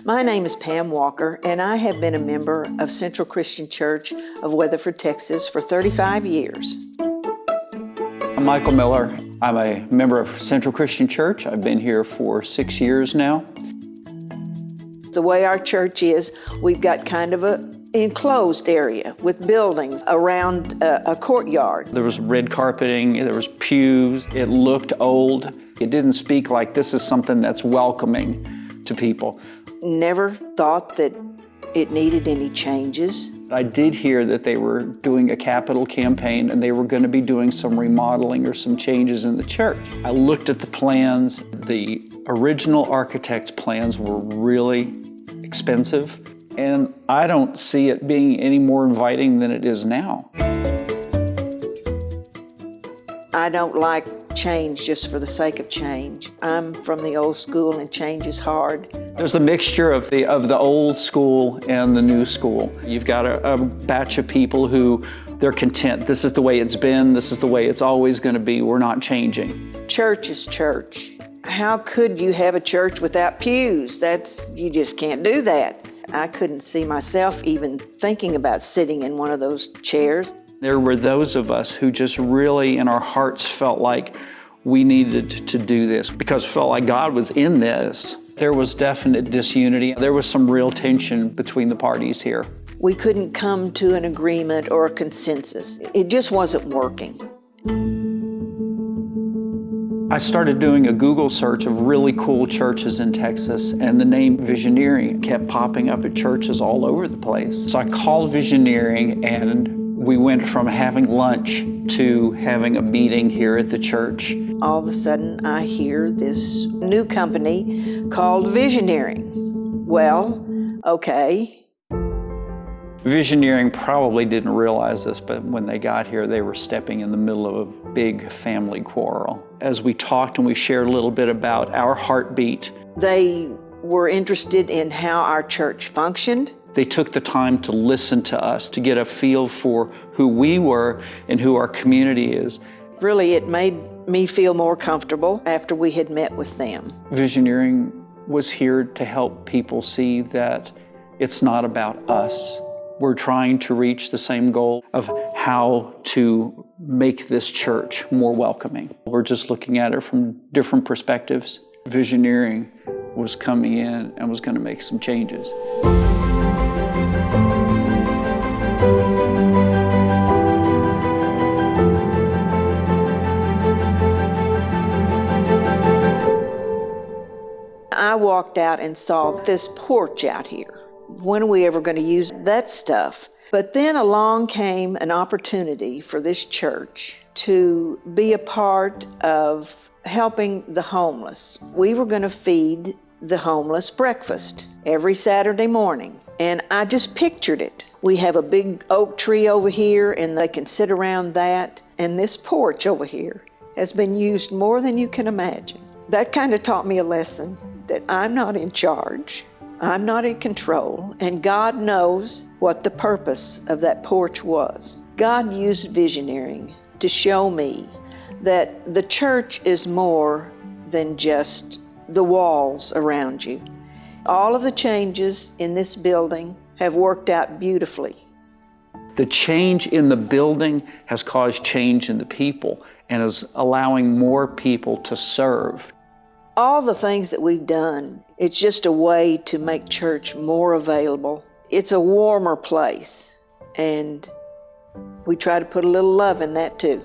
My name is Pam Walker, and I have been a member of Central Christian Church of Weatherford, Texas for 35 years. I'm Michael Miller. I'm a member of Central Christian Church. I've been here for 6 years now. The way our church is, we've got kind of an enclosed area with buildings around a courtyard. There was red carpeting, there was pews. It looked old. It didn't speak like this is something that's welcoming to people. Never thought that it needed any changes. I did hear that they were doing a capital campaign and they were going to be doing some remodeling or some changes in the church. I looked at the plans. The original architect's plans were really expensive, and I don't see it being any more inviting than it is now. I don't like change just for the sake of change. I'm from the old school and change is hard. There's a mixture of the old school and the new school. You've got a batch of people who they're content. This is the way it's been. This is the way it's always going to be. We're not changing. Church is church. How could you have a church without pews? You just can't do that. I couldn't see myself even thinking about sitting in one of those chairs. There were those of us who just really in our hearts felt like we needed to do this because it felt like God was in this. There was definite disunity. There was some real tension between the parties here. We couldn't come to an agreement or a consensus. It just wasn't working. I started doing a Google search of really cool churches in Texas, and the name Visioneering kept popping up at churches all over the place. So I called Visioneering, and we went from having lunch to having a meeting here at the church. All of a sudden, I hear this new company called Visioneering. Well, okay. Visioneering probably didn't realize this, but when they got here, they were stepping in the middle of a big family quarrel. As we talked and we shared a little bit about our heartbeat, they were interested in how our church functioned. They took the time to listen to us, to get a feel for who we were and who our community is. Really, it made me feel more comfortable after we had met with them. Visioneering was here to help people see that it's not about us. We're trying to reach the same goal of how to make this church more welcoming. We're just looking at it from different perspectives. Visioneering was coming in and was going to make some changes. I walked out and saw this porch out here. When are we ever going to use that stuff? But then along came an opportunity for this church to be a part of helping the homeless. We were going to feed the homeless breakfast every Saturday morning. And I just pictured it. We have a big oak tree over here, and they can sit around that. And this porch over here has been used more than you can imagine. That kind of taught me a lesson that I'm not in charge. I'm not in control, and God knows what the purpose of that porch was. God used Visioneering to show me that the church is more than just the walls around you. All of the changes in this building have worked out beautifully. The change in the building has caused change in the people and is allowing more people to serve. All the things that we've done, it's just a way to make church more available. It's a warmer place, and we try to put a little love in that too.